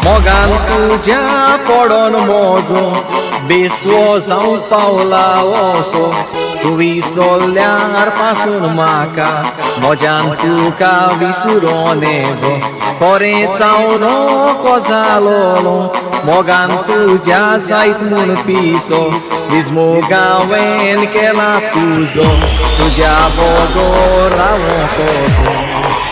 मोगान तुझ्या पडोन मोजो बेसवो जावं पावला ओसो तू विसरल्यार पासून म्हाका मोज्यान तुका विसरो नेजो खरें चावनो को जालो मोगान तुझ्या जायत म्हूण पिसो विस्मो गांवेन केला तुजो तुज्या बोगो रावो कसो